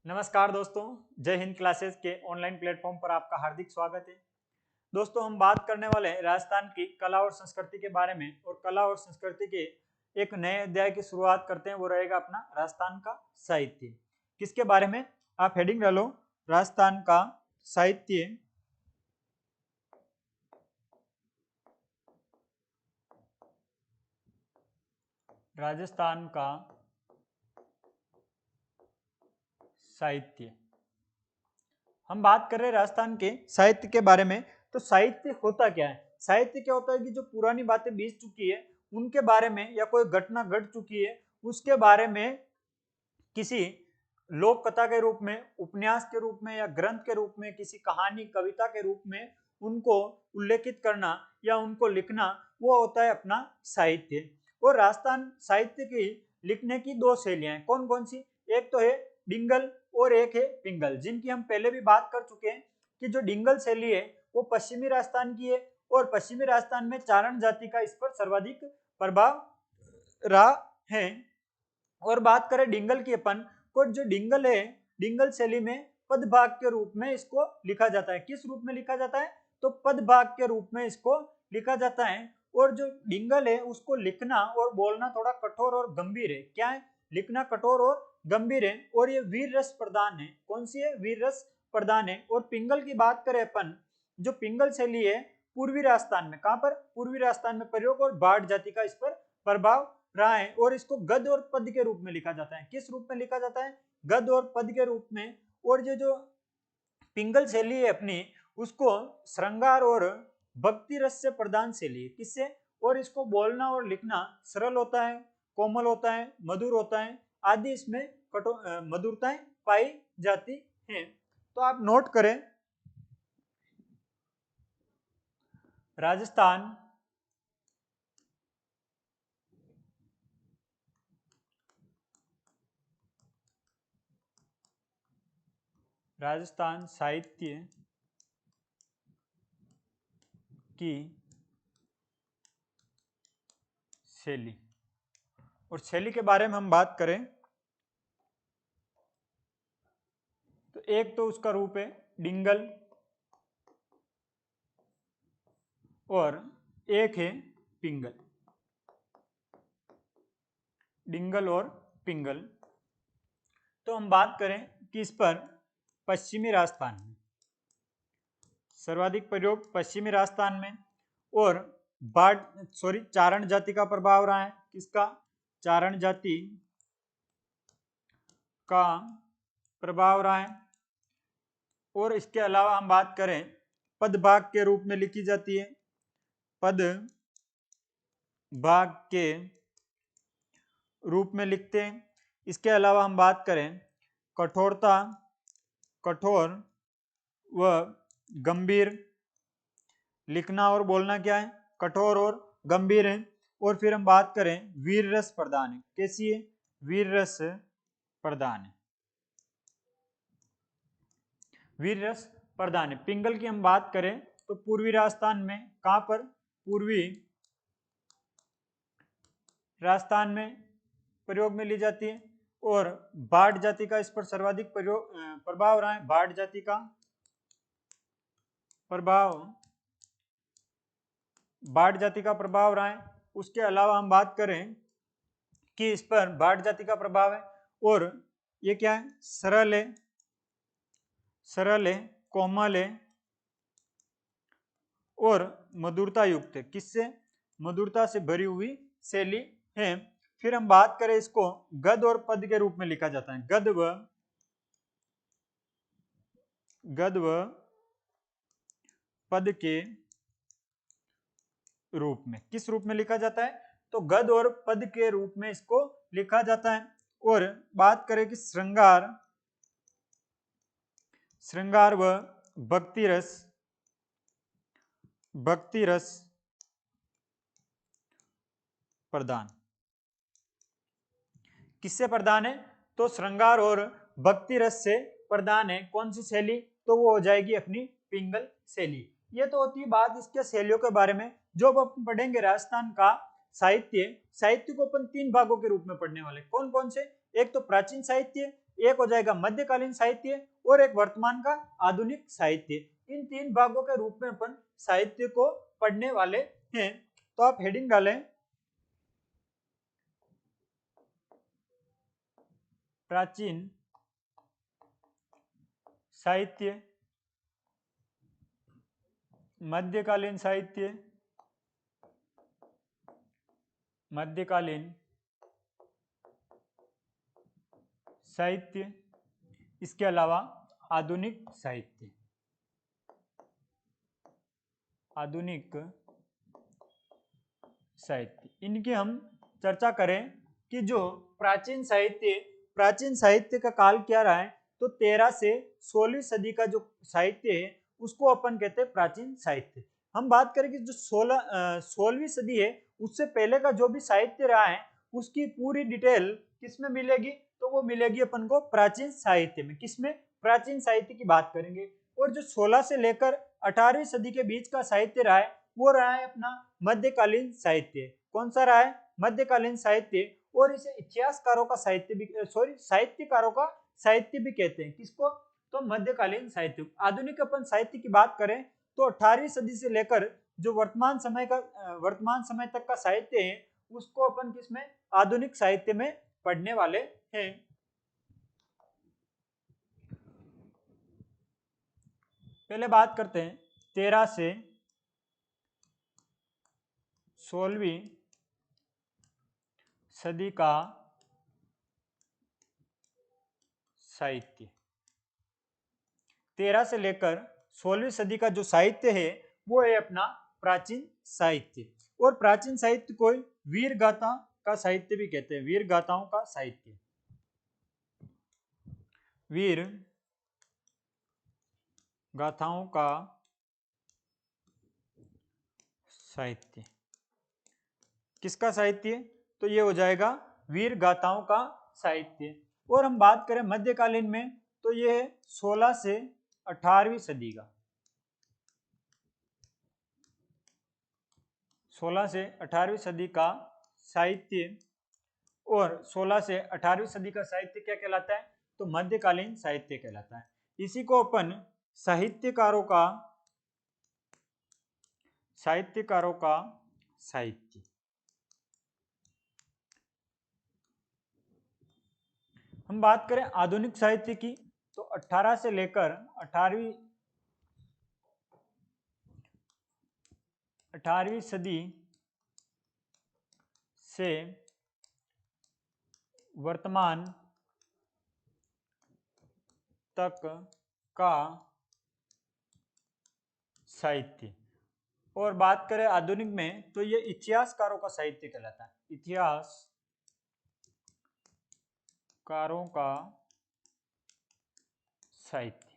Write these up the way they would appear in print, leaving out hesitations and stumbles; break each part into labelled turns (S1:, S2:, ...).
S1: नमस्कार दोस्तों, जय हिंद क्लासेस के ऑनलाइन प्लेटफॉर्म पर आपका हार्दिक स्वागत है। दोस्तों, हम बात करने वाले हैं राजस्थान की कला और संस्कृति के बारे में। और कला और संस्कृति के एक नए अध्याय की शुरुआत करते हैं, वो रहेगा अपना राजस्थान का साहित्य। किसके बारे में? आप हेडिंग डालो, राजस्थान का साहित्य। राजस्थान का साहित्य। हम बात कर रहे हैं राजस्थान के साहित्य के बारे में। तो साहित्य होता क्या है? साहित्य क्या होता है कि जो पुरानी बातें बीत चुकी है उनके बारे में, या कोई घटना घट चुकी है उसके बारे में किसी लोक कथा के रूप में, उपन्यास के रूप में, या ग्रंथ के रूप में, किसी कहानी कविता के रूप में उनको उल्लेखित करना या उनको लिखना, वो होता है अपना साहित्य। और राजस्थान साहित्य की लिखने की दो शैलियां हैं। कौन कौन सी? एक तो है डिंगल और एक है पिंगल, जिनकी हम पहले भी बात कर चुके हैं कि जो डिंगल शैली है वो पश्चिमी राजस्थान की है, और पश्चिमी राजस्थान में चारण जाति का इस पर सर्वाधिक प्रभाव रहा है। और बात करें डिंगल की अपन को, जो डिंगल है, डिंगल शैली में पदभाग के रूप में इसको लिखा जाता है। किस रूप में लिखा जाता है? तो पदभाग के रूप में इसको लिखा जाता है। और जो डिंगल है उसको लिखना और बोलना थोड़ा कठोर और गंभीर है। क्या है? लिखना कठोर और गंभीर है, और ये वीर रस प्रधान है। कौन सी है? वीर रस प्रधान है। और पिंगल की बात करें अपन, जो पिंगल शैली है पूर्वी राजस्थान में, कहां पर? पूर्वी राजस्थान में प्रयोग, और बाढ़ जाति का इस पर प्रभाव रहा है। और इसको गद्य और पद्य के रूप में लिखा जाता है। किस रूप में लिखा जाता है? गद्य और पद्य के रूप में। और ये जो पिंगल शैली है अपनी, उसको श्रृंगार और भक्ति रस से प्रधान शैली है। किससे? और इसको बोलना और लिखना सरल होता है, कोमल होता है, मधुर होता है, आदि इसमें मधुरताएं पाई जाती हैं। तो आप नोट करें, राजस्थान राजस्थान साहित्य की शैली। और शैली के बारे में हम बात करें तो एक तो उसका रूप है डिंगल, और एक है पिंगल। डिंगल और पिंगल। तो हम बात करें कि इस पर पश्चिमी राजस्थान में सर्वाधिक प्रयोग पश्चिमी राजस्थान में, और चारण जाति का प्रभाव रहा है। किसका? चारण जाति का प्रभाव रहा है। और इसके अलावा हम बात करें, पद भाग के रूप में लिखी जाती है। पद भाग के रूप में लिखते हैं। इसके अलावा हम बात करें कठोरता, कठोर व गंभीर। लिखना और बोलना क्या है? कठोर और गंभीर है। और फिर हम बात करें वीर रस प्रधान है। कैसी है? वीर रस प्रधान है। वीर रस प्रधान है। पिंगल की हम बात करें तो पूर्वी राजस्थान में, कहां पर? पूर्वी राजस्थान में प्रयोग में ली जाती है। और भाट जाति का इस पर सर्वाधिक प्रभाव रहा है। भाट जाति का प्रभाव, भाट जाति का प्रभाव रहा है। उसके अलावा हम बात करें कि इस पर भाट जाति का प्रभाव है, और ये क्या है? सरल है, सरल है, कोमल है, और मधुरता युक्त है। किससे? मधुरता से भरी हुई शैली है। फिर हम बात करें, इसको गद और पद के रूप में लिखा जाता है। गद व पद के रूप में। किस रूप में लिखा जाता है? तो गद और पद के रूप में इसको लिखा जाता है। और बात करें कि श्रृंगार, श्रृंगार व भक्ति रस, भक्ति रस प्रदान। किससे प्रदान है? तो श्रृंगार और भक्ति रस से प्रदान है। कौन सी शैली? तो वो हो जाएगी अपनी पिंगल शैली। ये तो होती है बात इसके शैलियों के बारे में। जो अब अपन पढ़ेंगे राजस्थान का साहित्य, साहित्य को अपन तीन भागों के रूप में पढ़ने वाले। कौन कौन से? एक तो प्राचीन साहित्य, एक हो जाएगा मध्यकालीन साहित्य और एक वर्तमान का आधुनिक साहित्य। इन तीन भागों के रूप में अपन साहित्य को पढ़ने वाले हैं। तो आप हेडिंग डालें प्राचीन साहित्य, मध्यकालीन साहित्य, मध्यकालीन साहित्य, इसके अलावा आधुनिक साहित्य, आधुनिक साहित्य। इनकी हम चर्चा करें कि जो प्राचीन साहित्य का काल क्या रहा है, तो 13 से 16वीं सदी का जो साहित्य है उसको अपन कहते हैं प्राचीन साहित्य। हम बात करें कि जो 16वीं सदी है उससे पहले का जो भी साहित्य रहा है उसकी पूरी डिटेल किसमें मिलेगी, तो वो मिलेगी अपन को प्राचीन साहित्य में। किसमें? प्राचीन साहित्य की बात करेंगे। और जो 16 से लेकर 18वीं सदी के बीच का साहित्य रहा है वो रहा है अपना मध्यकालीन साहित्य। कौन सा रहा है? मध्यकालीन साहित्य। और इसे इतिहासकारों का साहित्य भी, साहित्यकारों का साहित्य भी कहते हैं। किसको? तो मध्यकालीन साहित्य। आधुनिक अपन साहित्य की बात करें तो 18वीं सदी से लेकर जो वर्तमान समय तक का साहित्य है उसको अपन किसमें? आधुनिक साहित्य में पढ़ने वाले हैं। पहले बात करते हैं 13 से 16वीं सदी का साहित्य। 13 से लेकर 16वीं सदी का जो साहित्य है वो है अपना प्राचीन साहित्य। और प्राचीन साहित्य को वीर गाथा का साहित्य भी कहते हैं। वीर गाथाओं का साहित्य, वीर गाथाओं का साहित्य। किसका साहित्य? तो ये हो जाएगा वीर गाथाओं का साहित्य। और हम बात करें मध्यकालीन में तो ये है 16 से 18वीं सदी का, 16 से 18वीं सदी का साहित्य। और 16 से 18वीं सदी का साहित्य क्या कहलाता है? तो मध्यकालीन साहित्य कहलाता है। इसी को अपन साहित्यकारों का साहित्य। हम बात करें आधुनिक साहित्य की तो 18 से लेकर 18वीं सदी से वर्तमान तक का साहित्य। और बात करें आधुनिक में तो ये इतिहासकारों का साहित्य कहलाता है। इतिहासकारों का साहित्य।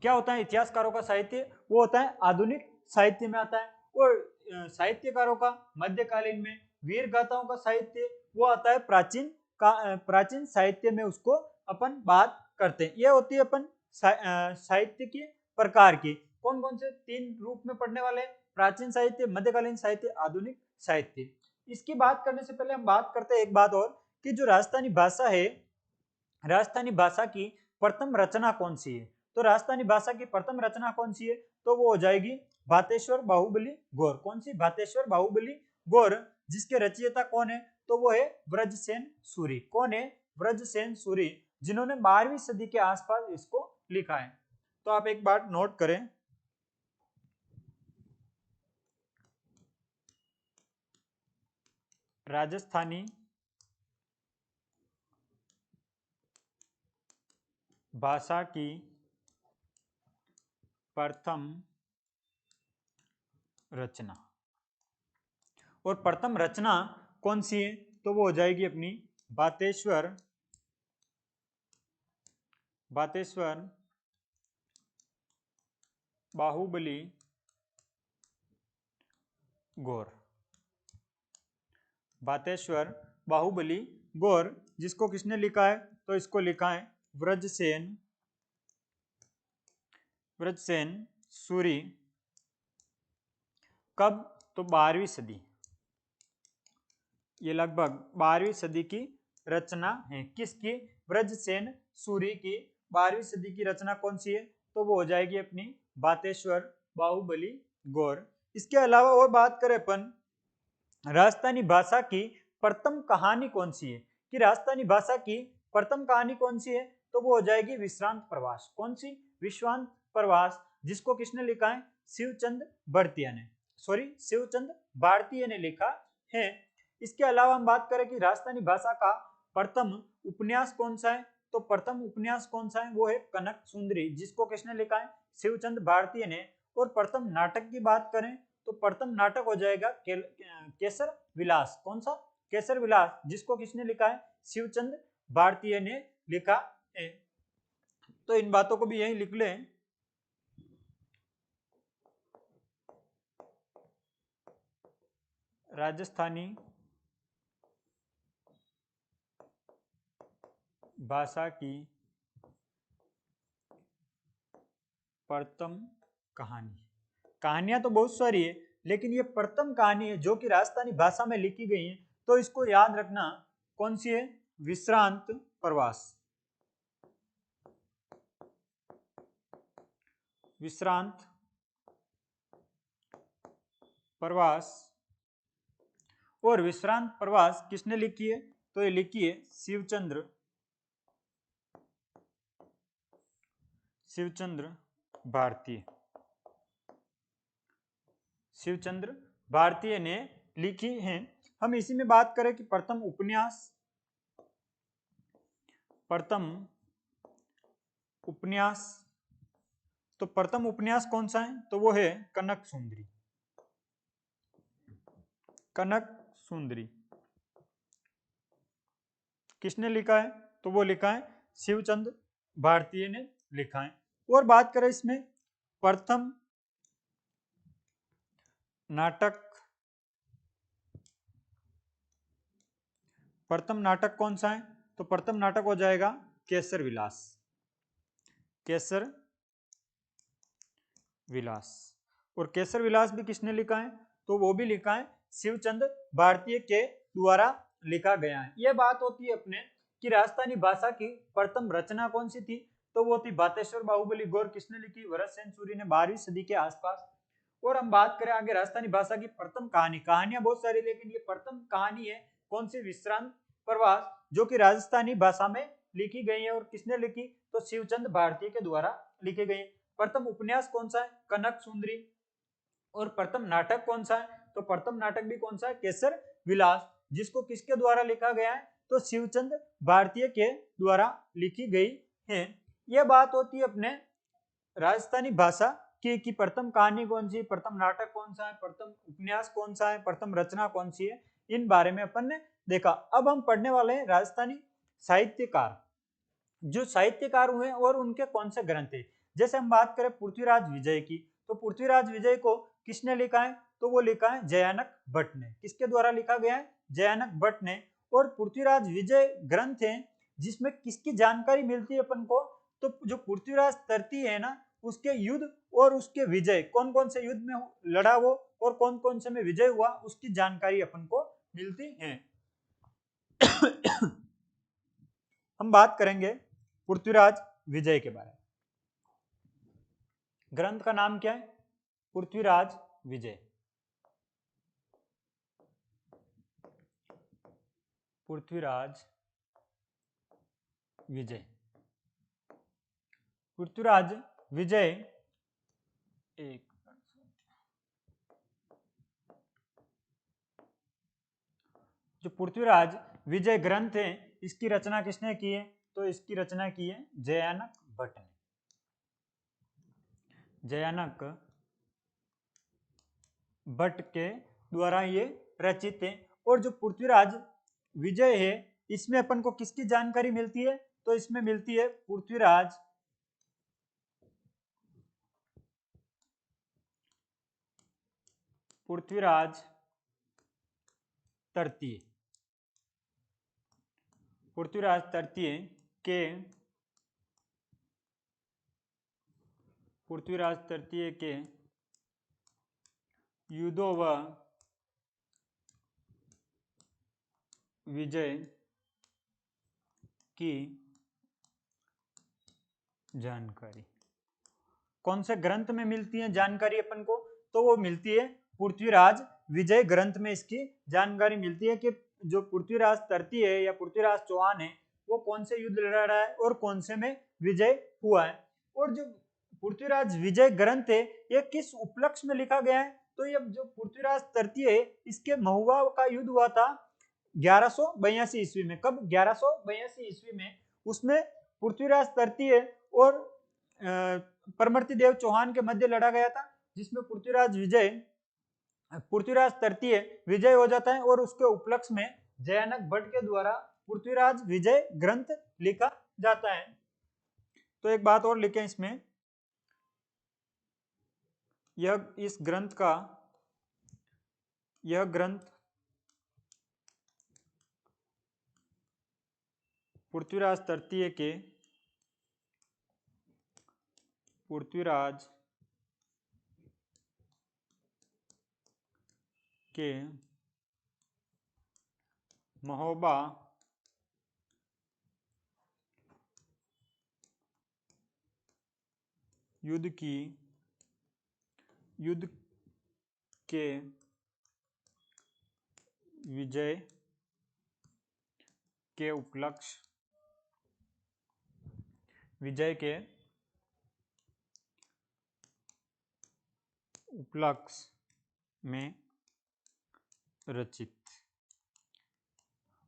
S1: क्या होता है इतिहासकारों का साहित्य? वो होता है आधुनिक साहित्य में आता है। और साहित्यकारों का मध्यकालीन में, वीर गाथाओं का साहित्य वो आता है प्राचीन साहित्य में, उसको अपन बात करते हैं। ये होती है अपन साहित्य की प्रकार की। कौन कौन से 3 रूप में पढ़ने वाले? प्राचीन साहित्य, मध्यकालीन साहित्य, आधुनिक साहित्य। इसकी बात करने से पहले हम बात करते हैं एक बात और कि जो राजस्थानी भाषा है, राजस्थानी भाषा की प्रथम रचना कौन सी है? तो राजस्थानी भाषा की प्रथम रचना कौन सी है? तो वो हो जाएगी भातेश्वर बाहुबली गौर। कौन सी? भातेश्वर बाहुबली गौर। जिसके रचयिता कौन है? तो वो है ब्रजसेन सूरी। कौन है? ब्रजसेन सूरी, जिन्होंने 12वीं सदी के आसपास इसको लिखा है। तो आप एक बात नोट करें, राजस्थानी भाषा की प्रथम रचना। और प्रथम रचना कौन सी है? तो वो हो जाएगी अपनी भातेश्वर बाहुबली गौर। भातेश्वर बाहुबली गौर, जिसको किसने लिखा है? तो इसको लिखा है ब्रजसेन सूरी। कब? तो 12वीं सदी। ये लगभग 12वीं सदी की रचना है। किसकी? ब्रजसेन सूरि की 12वीं सदी की रचना कौन सी है? तो वो हो जाएगी अपनी बातेश्वर बाहुबली गौर। इसके अलावा और बात करें अपन राजस्थानी भाषा की प्रथम कहानी कौन सी है, कि राजस्थानी भाषा की प्रथम कहानी कौन सी है? तो वो हो जाएगी विश्रांत प्रवास। कौन सी? विश्रांत प्रवास, जिसको किसने लिखा है? शिवचंद भारतीय ने, शिवचंद भारतीय ने लिखा है। इसके अलावा हम बात करें कि राजस्थानी भाषा का प्रथम उपन्यास कौन सा है? तो प्रथम उपन्यास कौन सा है? वो है कनक सुंदरी, जिसको किसने लिखा है? शिवचंद भारतीय ने। और प्रथम नाटक की बात करें तो प्रथम नाटक हो जाएगा केसर विलास। कौन सा? केसर विलास, जिसको किसने लिखा है? शिवचंद भारतीय ने लिखा है। तो इन बातों को भी यही लिख लें। राजस्थानी भाषा की प्रथम कहानी, कहानियां तो बहुत सारी है, लेकिन ये प्रथम कहानी है जो कि राजस्थानी भाषा में लिखी गई है। तो इसको याद रखना, कौन सी है? विश्रांत प्रवास। विश्रांत प्रवास। और विश्रांत प्रवास किसने लिखी है? तो ये लिखी है शिवचंद्र भारतीय। शिवचंद्र भारतीय ने लिखी है। हम इसी में बात करें कि प्रथम उपन्यास तो प्रथम उपन्यास कौन सा है? तो वो है कनक सुंदरी। कनक सुंदरी किसने लिखा है? तो वो लिखा है शिवचंद भारतीय ने लिखा है। और बात करें इसमें प्रथम नाटक कौन सा है? तो प्रथम नाटक हो जाएगा केसर विलास। केसर विलास। और केसर विलास भी किसने लिखा है? तो वो भी लिखा है शिवचंद भारतीय के द्वारा लिखा गया है। यह बात होती है अपने कि राजस्थानी भाषा की प्रथम रचना कौन सी थी? तो वो थी बातेश्वर बाहुबली गौर। किसने लिखी? भरतसेन सूरि ने 12वीं सदी के आसपास। और हम बात करें आगे राजस्थानी भाषा की प्रथम कहानी, कहानियां बहुत सारी, लेकिन ये प्रथम कहानी है कौन सी? विश्रांत प्रवास, जो कि राजस्थानी भाषा में लिखी गई है। और किसने लिखी? तो शिवचंद भारतीय के द्वारा लिखी गई। प्रथम उपन्यास कौन सा है? कनक सुंदरी। और प्रथम नाटक कौन सा है? तो प्रथम नाटक भी कौन सा है? केसर विलास, जिसको किसके द्वारा लिखा गया है? तो शिवचंद भारतीय के द्वारा लिखी गई है। यह बात होती है अपने राजस्थानी भाषा की प्रथम कहानी कौन सी, प्रथम नाटक कौन सा है, प्रथम उपन्यास कौन सा है, प्रथम रचना कौन सी है, इन बारे में अपन ने देखा। अब हम पढ़ने वाले हैं राजस्थानी साहित्यकार, जो साहित्यकार हुए और उनके कौन से ग्रंथ है। जैसे हम बात करें पृथ्वीराज विजय की, तो पृथ्वीराज विजय को किसने लिखा है? तो वो लिखा है जयानक भट्ट ने। किसके द्वारा लिखा गया है? जयानक भट्ट ने। और पृथ्वीराज विजय ग्रंथ है जिसमें किसकी जानकारी मिलती है अपन को? तो जो पृथ्वीराज तृतीय है ना, उसके युद्ध और उसके विजय, कौन कौन से युद्ध में लड़ा वो और कौन कौन से में विजय हुआ, उसकी जानकारी अपन को मिलती है। हम बात करेंगे पृथ्वीराज विजय के बारे में। ग्रंथ का नाम क्या है? पृथ्वीराज विजय। पृथ्वीराज विजय। पृथ्वीराज विजय एक जो पृथ्वीराज विजय ग्रंथ है, इसकी रचना किसने की है? तो इसकी रचना की है जयानक भट्ट ने। जयानक भट्ट के द्वारा ये रचित है। और जो पृथ्वीराज विजय है, इसमें अपन को किसकी जानकारी मिलती है? तो इसमें मिलती है पृथ्वीराज तृतीय। पृथ्वीराज तृतीय के पृथ्वीराज तृतीय के युद्धों व विजय की जानकारी कौन से ग्रंथ में मिलती है जानकारी अपन को? तो वो मिलती है पृथ्वीराज विजय ग्रंथ में इसकी जानकारी मिलती है कि जो पृथ्वीराज तृतीय है या पृथ्वीराज चौहान है वो कौन से युद्ध लड़ रहा है और कौन से में विजय हुआ है। और जो पृथ्वीराज विजय ग्रंथ है ये किस उपलक्ष्य में लिखा गया है? तो ये जो पृथ्वीराज तृतीय है इसके महुआ का युद्ध हुआ था 1182 ईस्वी में। कब? 1182 ईस्वी में। उसमें पृथ्वीराज तृतीय और परमर्ती देव चौहान के मध्य लड़ा गया था, जिसमें पृथ्वीराज तृतीय विजय हो जाता है और उसके उपलक्ष्य में जयानक भट्ट के द्वारा पृथ्वीराज विजय ग्रंथ लिखा जाता है। तो एक बात और लिखें इसमें, यह ग्रंथ पृथ्वीराज तृतीय के महोबा युद्ध के विजय के उपलक्ष्य में रचित।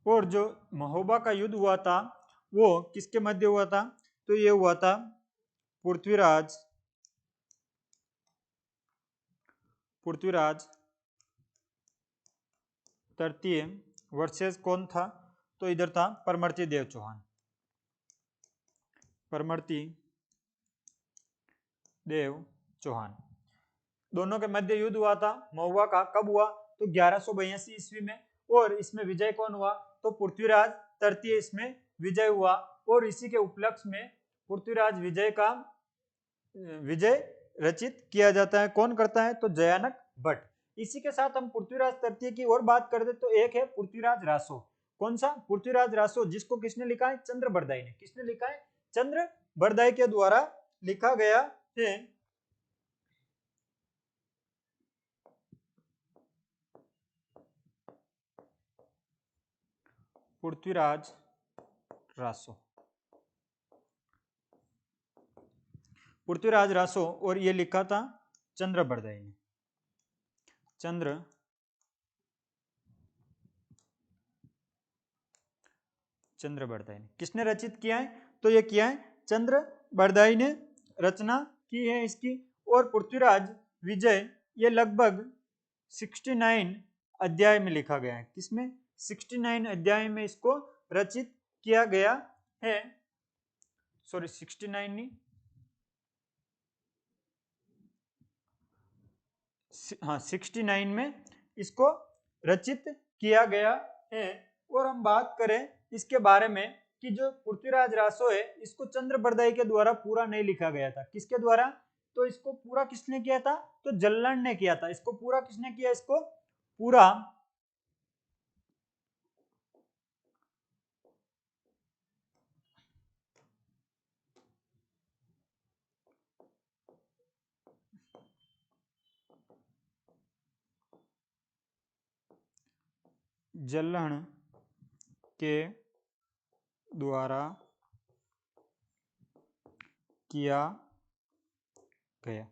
S1: और जो महोबा का युद्ध हुआ था वो किसके मध्य हुआ था? तो ये हुआ था पृथ्वीराज तृतीय वर्सेस कौन था? तो इधर था परमर्ती देव चौहान। दोनों के मध्य युद्ध हुआ था महुआ का। कब हुआ? तो 1182 ईस्वी में। और इसमें विजय कौन हुआ? तो पृथ्वीराज तृतीय इसमें विजय हुआ। और इसी के उपलक्ष्य में पृथ्वीराज विजय रचित किया जाता है। कौन करता है? तो जयानक भट्ट। इसी के साथ हम पृथ्वीराज तृतीय की और बात करते तो एक है पृथ्वीराज रासो। कौन सा? पृथ्वीराज रासो, जिसको किसने लिखा है? चंद्र बरदाई ने। किसने लिखा है? चंद्र बरदाई के द्वारा लिखा गया है। पृथ्वीराज रासो और ये लिखा था चंद्र बरदाई ने। चंद्र बरदाई ने किसने रचित किया है? तो ये किया है चंद्र बरदाई ने, रचना की है इसकी। और पृथ्वीराज विजय ये लगभग 69 अध्याय में लिखा गया है। किसमें? 69 अध्याय में इसको रचित किया गया है। सॉरी 69 नहीं, हाँ 69 में इसको रचित किया गया है। और हम बात करें इसके बारे में कि जो पृथ्वीराज रासो है इसको चंद्र बरदाई के द्वारा पूरा नहीं लिखा गया था। किसके द्वारा? तो इसको पूरा किसने किया था? तो जल्लान ने किया था। इसको पूरा किसने किया? इसको पूरा जल्लान के द्वारा किया गया।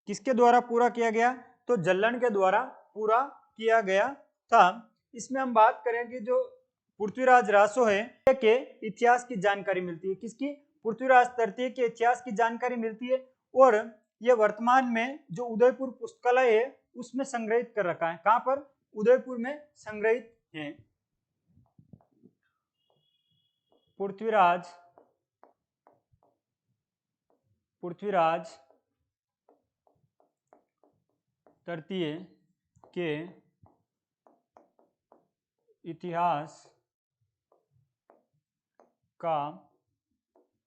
S1: किसके द्वारा पूरा किया गया? तो जल्लान के द्वारा पूरा किया गया था। इसमें हम बात करें कि जो पृथ्वीराज रासो है के इतिहास की जानकारी मिलती है। किसकी? पृथ्वीराज तृतीय के इतिहास की जानकारी मिलती है। और यह वर्तमान में जो उदयपुर पुस्तकालय है उसमें संग्रहित कर रखा है। कहां पर? उदयपुर में संग्रहित है। पृथ्वीराज तृतीय के इतिहास का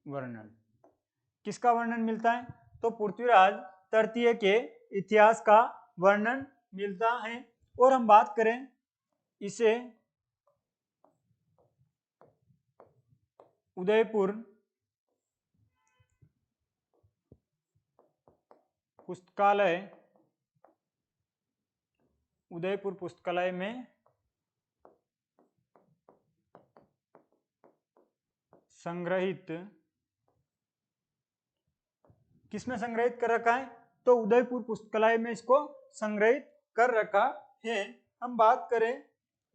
S1: वर्णन। किसका वर्णन मिलता है? तो पृथ्वीराज तृतीय के इतिहास का वर्णन मिलता है। और हम बात करें इसे उदयपुर पुस्तकालय, उदयपुर पुस्तकालय में संग्रहित, किसमें संग्रहित कर रखा है? तो उदयपुर पुस्तकालय में इसको संग्रहित कर रखा है। हम बात करें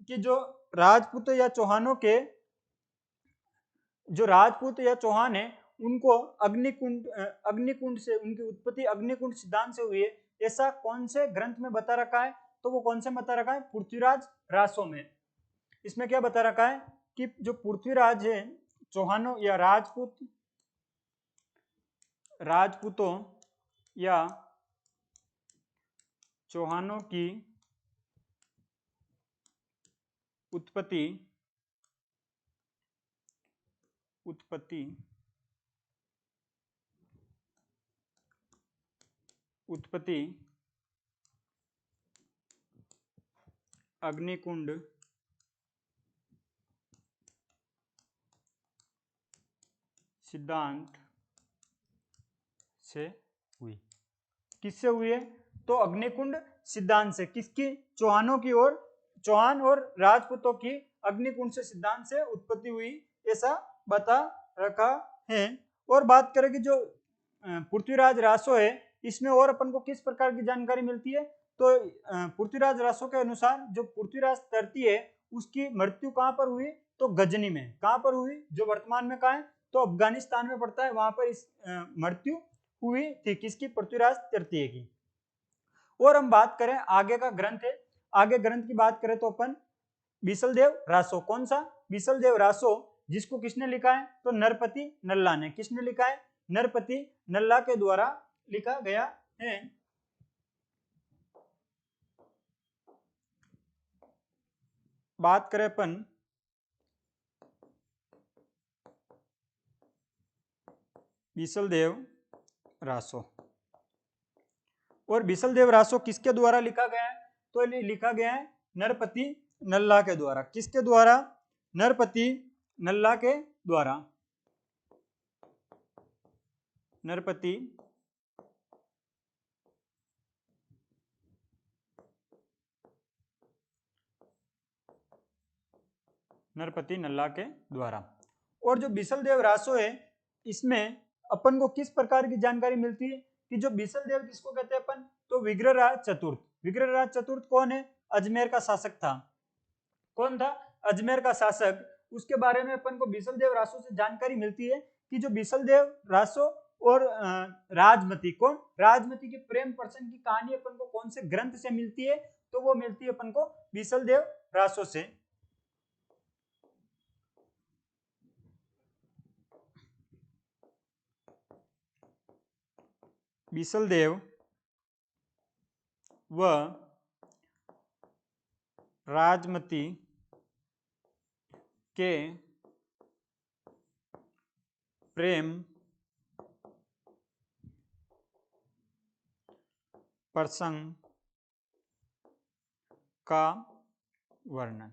S1: कि जो राजपूत या चौहानों के, जो राजपूत या चौहान है उनको अग्निकुंड से, उनकी उत्पत्ति अग्निकुंड सिद्धांत से हुई है, ऐसा कौन से ग्रंथ में बता रखा है? तो वो कौन से बता रखा है? पृथ्वीराज रासो में। इसमें क्या बता रखा है कि जो पृथ्वीराज है, चौहानों या राजपूतों या चौहानों की उत्पत्ति अग्निकुंड सिद्धांत से हुई। किससे हुई है? तो अग्निकुंड सिद्धांत से। किसकी? चौहानों की, और चौहान और राजपूतों की अग्निकुंड से सिद्धांत से उत्पत्ति हुई, ऐसा बता रखा है। और बात करें कि जो पृथ्वीराज रासो है, इसमें और अपन को किस प्रकार की जानकारी मिलती है? तो पृथ्वीराज रासो के अनुसार जो पृथ्वीराज तृतीय है उसकी मृत्यु कहाँ पर हुई? तो गजनी में। कहाँ पर हुई? जो वर्तमान में कहाँ है? तो अफगानिस्तान में पड़ता है, वहां पर इस मृत्यु हुई थी। किसकी? पृथ्वीराज तृतीय की। और हम बात करें आगे का ग्रंथ है, आगे ग्रंथ की बात करें तो अपन बीसलदेव रासो। कौन सा? बीसलदेव रासो, जिसको किसने लिखा है? तो नरपति नल्ला ने। किसने लिखा है? नरपति नल्ला के द्वारा लिखा गया है। बात करें अपन बीसलदेव रासो, और बीसलदेव रासो किसके द्वारा लिखा गया है? तो लिखा गया है नरपति नल्ला के द्वारा। किसके द्वारा? नरपति नल्ला के द्वारा। नरपति नल्ला के द्वारा। और जो बीसलदेव रासो है, इसमें अपन को किस प्रकार की जानकारी मिलती है कि जो बीसलदेव किसको कहते हैं अपन? तो विग्रहराज चतुर्थ। विग्रहराज चतुर्थ कौन है? अजमेर का शासक था। कौन था? अजमेर का शासक। उसके बारे में अपन को बीसलदेव रासो से जानकारी मिलती है कि जो बीसलदेव रासो और राजमती, कौन? राजमती के प्रेम प्रसंग की कहानी अपन को कौन से ग्रंथ से मिलती है? तो वो मिलती है अपन को बीसलदेव रासो से। बीसलदेव व राजमती के प्रेम प्रसंग का वर्णन।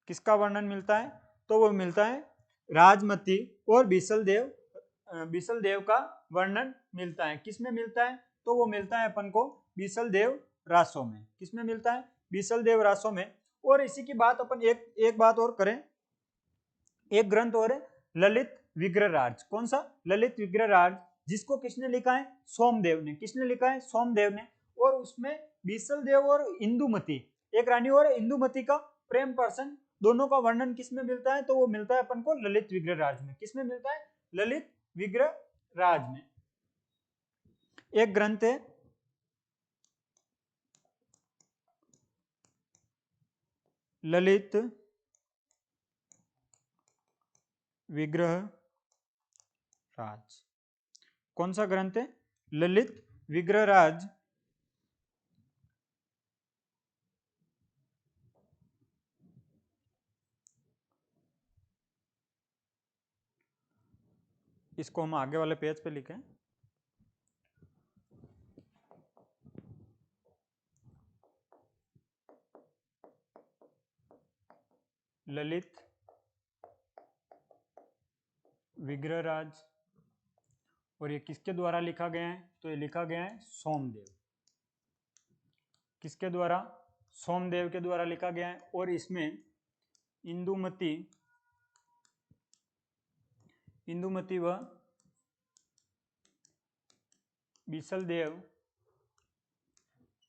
S1: किसका वर्णन मिलता है? तो वो मिलता है राजमती और बीसलदेव का वर्णन मिलता है। किसमें मिलता है? तो वो मिलता है अपन को बीसलदेव रासो में। किसमें मिलता है? बीसलदेव रासो में। और इसी की बात अपन एक बात और करें, एक ग्रंथ और है ललित विग्रहराज। कौन सा? ललित विग्रहराज, जिसको किसने लिखा है? सोमदेव ने। किसने लिखा है? सोमदेव ने। और उसमें बीसलदेव और इंदुमती, एक रानी और इंदुमती का प्रेम प्रसंग, दोनों का वर्णन किसमें मिलता है? तो वो मिलता है अपन को ललित विग्रहराज में। किसमें मिलता है? ललित विग्रहराज में। एक ग्रंथ है ललित विग्रहराज। कौन सा ग्रंथ है? ललित विग्रहराज। इसको हम आगे वाले पेज पे लिखें। ललित विग्रहराज, और ये किसके द्वारा लिखा गया है? तो ये लिखा गया है सोमदेव। किसके द्वारा? सोमदेव के द्वारा लिखा गया है। और इसमें इंदुमती व बीसलदेव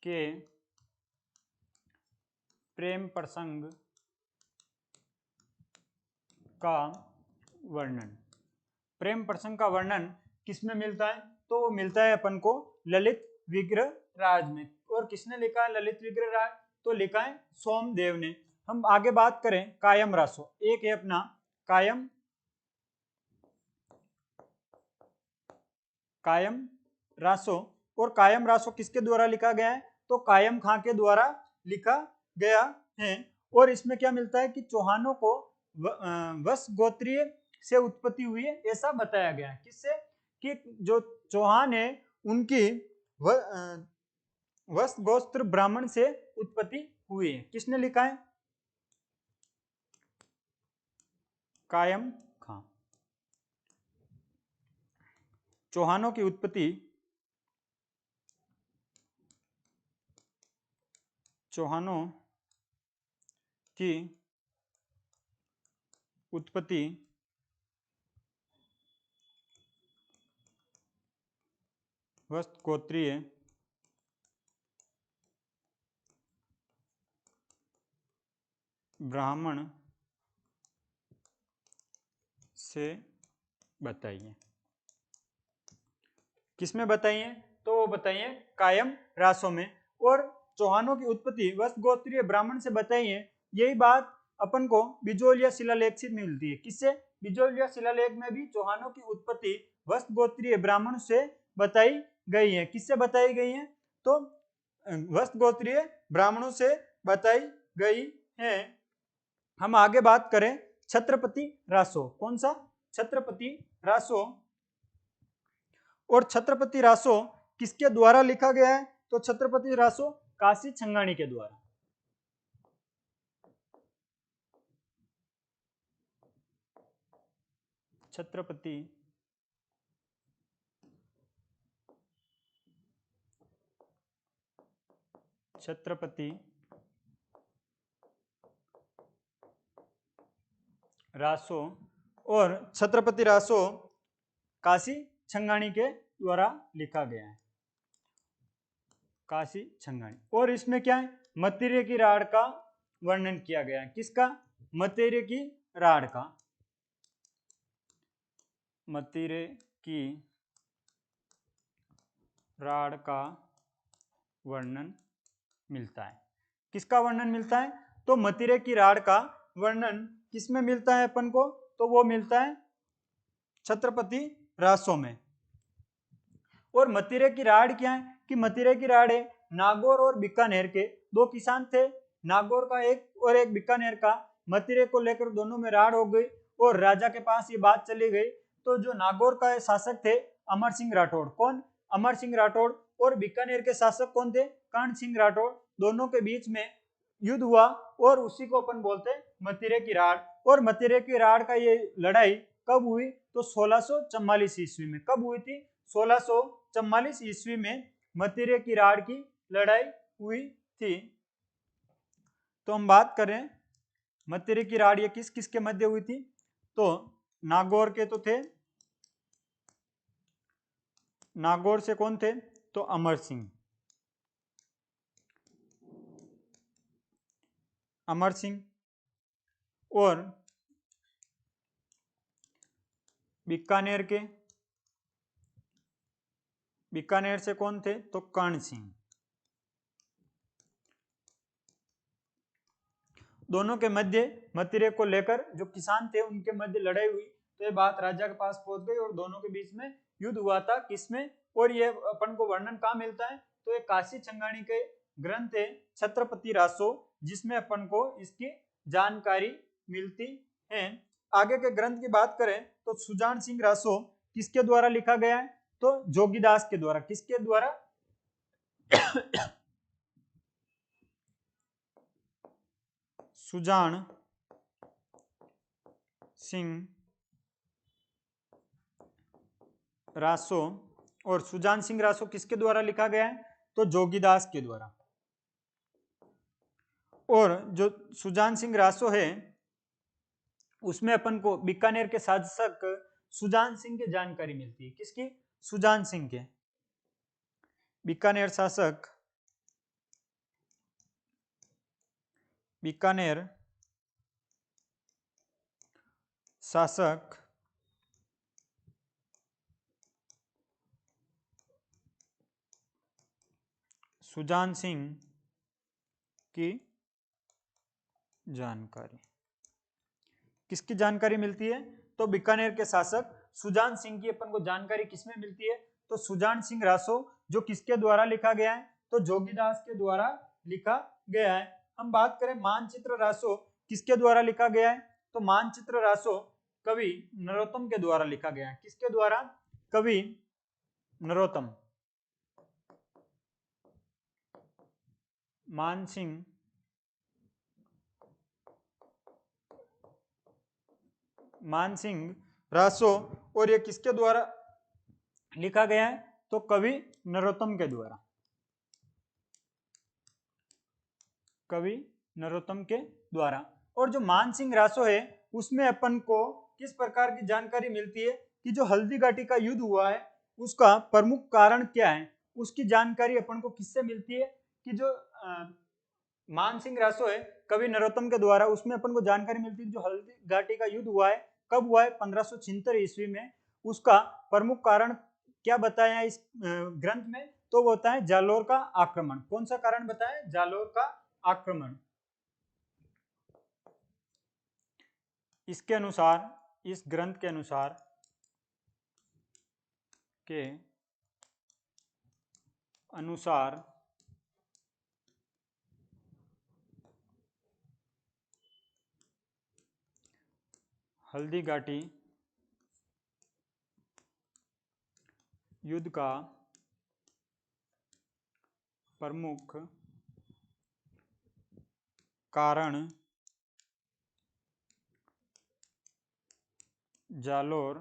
S1: के प्रेम प्रसंग का वर्णन, प्रेम प्रसंग का वर्णन किसमें मिलता है? तो वो मिलता है अपन को ललित विग्रहराज में। और किसने लिखा है ललित विग्रहराज? तो लिखा है सोमदेव ने। हम आगे बात करें कायम रासो, एक है अपना कायम रासो। और कायम रासो किसके द्वारा लिखा गया है? तो कायम खां के द्वारा लिखा गया है। और इसमें क्या मिलता है कि चौहानों को वश गोत्रीय से उत्पत्ति हुई है ऐसा बताया गया है। किससे? कि जो चौहान है उनकी वश गोत्र ब्राह्मण से उत्पत्ति हुई है। किसने लिखा है? कायम खां। चौहानों की उत्पत्ति वश गोत्रीय ब्राह्मण से बताइए। किसमें बताइए? तो वो बताइए कायम रासों में। और चौहानों की उत्पत्ति वश गोत्रीय ब्राह्मण से बताइए, यही बात अपन को बिजोलिया शिलालेख से मिलती है। किससे? बिजोलिया शिलालेख में भी चौहानों की उत्पत्ति वश गोत्रीय ब्राह्मण से बताई गई है। किससे बताई गई है? तो वश गोत्रीय ब्राह्मणों से बताई गई है। हम आगे बात करें छत्रपति रासो। कौन सा? छत्रपति रासो। और छत्रपति रासो किसके द्वारा लिखा गया है? तो छत्रपति रासो काशी छंगाणी के द्वारा। छत्रपति रासो। और छत्रपति रासो काशी छंगाणी के द्वारा लिखा गया है। काशी छंगाणी। और इसमें क्या है? मतिरे की राड़ का वर्णन किया गया है। किसका? मतिरे की राड़ का। मतिरे की राड़ का वर्णन मिलता है। किसका वर्णन मिलता है? तो मतिरे की राड़ का वर्णन किसमें मिलता है अपन को? तो वो मिलता है छत्रपति रासो में। और मतिरे की राड़ क्या है? कि मतिरे की राड़ है नागौर और बीकानेर के दो किसान थे, नागौर का एक और एक बीकानेर का। मतिरे को लेकर दोनों में राड़ हो गई और राजा के पास ये बात चली गई। तो जो नागौर का शासक थे अमर सिंह राठौड़। कौन? अमर सिंह राठौड़। और बीकानेर के शासक कौन थे? कर्ण सिंह राठौड़। दोनों के बीच में युद्ध हुआ और उसी को अपन बोलते हैं मतिरे की राड़। और मतिरे की राड़ का ये लड़ाई कब हुई? तो 1644 ईस्वी में। कब हुई थी? 1644 ईस्वी में मतिरे की राड़ की लड़ाई हुई थी। तो हम बात करें मतिरे की राड़ ये किस किस के मध्य हुई थी? तो नागौर के तो थे, नागौर से कौन थे? तो अमर सिंह। अमर सिंह। और बीकानेर के, बीकानेर से कौन थे? तो कर्ण सिंह। दोनों के मध्य मतिरे को लेकर जो किसान थे उनके मध्य लड़ाई हुई। तो ये बात राजा के पास पहुंच गई और दोनों के बीच में युद्ध हुआ था। किसमें? और ये अपन को वर्णन कहाँ मिलता है? तो ये काशी छंगाणी के ग्रंथ है छत्रपति रासो, जिसमें अपन को इसकी जानकारी मिलती है। आगे के ग्रंथ की बात करें तो सुजान सिंह रासो किसके द्वारा लिखा गया है? तो जोगीदास के द्वारा। किसके द्वारा? सुजान सिंह रासो और सुजान सिंह रासो किसके द्वारा लिखा गया है? तो जोगीदास के द्वारा। और जो सुजान सिंह रासो है उसमें अपन को बीकानेर के शासक सुजान सिंह की जानकारी मिलती है। किसकी? सुजान सिंह के। बीकानेर शासक, बीकानेर शासक सुजान सिंह की जानकारी, किसकी जानकारी मिलती है? तो बीकानेर के शासक सुजान सिंह की अपन को जानकारी किसमें मिलती है? तो सुजान सिंह रासो, जो किसके द्वारा लिखा गया है? तो जोगीदास के द्वारा लिखा गया है। हम बात करें मानचित्र रासो किसके द्वारा लिखा गया है? तो मानचित्र रासो कवि नरोत्तम के द्वारा लिखा गया है। किसके द्वारा? कवि नरोत्तम। मानसिंह रासो, और ये किसके द्वारा लिखा गया है? तो कवि नरोत्तम के द्वारा, कवि नरोत्तम के द्वारा। और जो मानसिंह रासो है उसमें अपन को किस प्रकार की जानकारी मिलती है कि जो हल्दी घाटी का युद्ध हुआ है उसका प्रमुख कारण क्या है, उसकी जानकारी अपन को किससे मिलती है? कि जो मानसिंह रासो है कवि नरोत्तम के द्वारा, उसमें अपन को जानकारी मिलती है जो हल्दी घाटी का युद्ध हुआ है कब हुआ है? 1576 ईस्वी में। उसका प्रमुख कारण क्या बताया है इस ग्रंथ में? तो वो होता है जालोर का आक्रमण। कौन सा कारण बताया? जालोर का आक्रमण। इसके अनुसार, इस ग्रंथ के अनुसार हल्दी घाटी युद्ध का प्रमुख कारण जालोर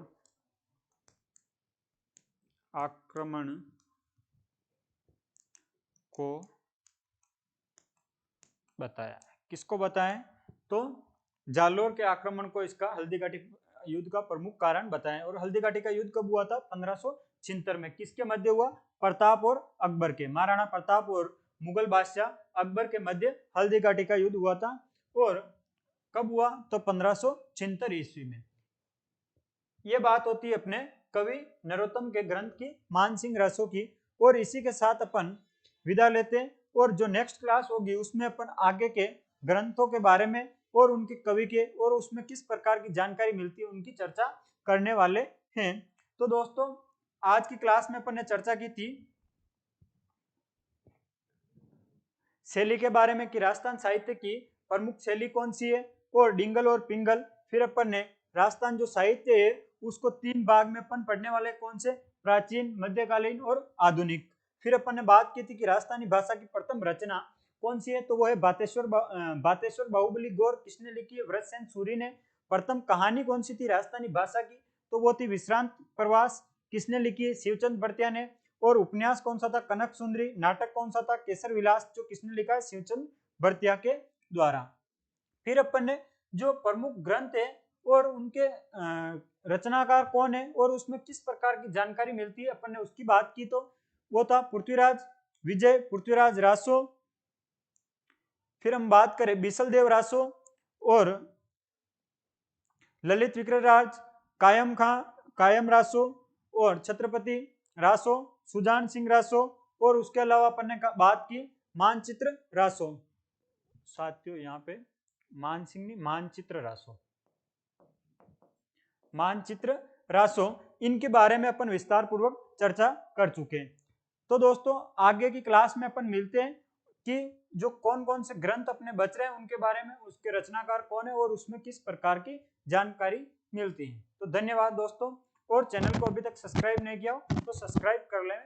S1: आक्रमण को बताया। किसको बताया? तो जालोर के आक्रमण को इसका हल्दी घाटी युद्ध का प्रमुख कारण बताया। और हल्दी घाटी का युद्ध कब हुआ था? 1576 में। किसके मध्य हुआ? प्रताप और अकबर के, महाराणा प्रताप और मुगल बादशाह अकबर के मध्य हल्दी घाटी का युद्ध हुआ था। और कब हुआ? तो 1576 ईस्वी में। यह बात होती है अपने कवि नरोत्तम के ग्रंथ की, मानसिंह रासो की। और इसी के साथ अपन विदा लेते हैं, और जो नेक्स्ट क्लास होगी उसमें अपन आगे के ग्रंथों के बारे में और उनके कवि के और उसमें किस प्रकार की जानकारी मिलती है उनकी चर्चा करने वाले हैं। तो दोस्तों आज की क्लास में अपन ने चर्चा की थी शैली के बारे में कि राजस्थान साहित्य की प्रमुख शैली कौन सी है, और डिंगल और पिंगल। फिर अपन ने राजस्थान जो साहित्य है उसको 3 भाग में अपन पढ़ने वाले कौन से? प्राचीन, मध्यकालीन और आधुनिक। फिर अपन ने बात की थी कि राजस्थानी भाषा की प्रथम रचना कौन सी है? तो वो है बातेश्वर बाहुबली गौर किसने लिखी है? व्रतसेन सूरि ने। प्रथम कहानी कौन सी थी राजस्थानी भाषा की? तो वो थी विश्रांत प्रवास, किसने लिखी है? शिवचंद भरतिया ने। और उपन्यास कौन सा था? कनक सुंदरी। नाटक कौन सा था? केसर विलास, जो किसने लिखा है? शिवचंद भरतिया के द्वारा। फिर अपन ने जो प्रमुख ग्रंथ है और उनके रचनाकार कौन है और उसमें किस प्रकार की जानकारी मिलती है अपन ने उसकी बात की। तो वो था पृथ्वीराज विजय, पृथ्वीराज रासो। फिर हम बात करें बीसलदेव रासो और ललित विक्रमराज, कायम रासो और छत्रपति रासो, सुजान सिंह रासो। और उसके अलावा अपन ने बात की मानचित्र रासो। साथियों यहाँ पे मानसिंह नहीं, मानचित्र रासो, मानचित्र रासो, इनके बारे में अपन विस्तार पूर्वक चर्चा कर चुके हैं। तो दोस्तों आगे की क्लास में अपन मिलते हैं कि जो कौन कौन से ग्रंथ अपने बच रहे हैं उनके बारे में, उसके रचनाकार कौन है और उसमें किस प्रकार की जानकारी मिलती है। तो धन्यवाद दोस्तों, और चैनल को अभी तक सब्सक्राइब नहीं किया हो तो सब्सक्राइब कर लें।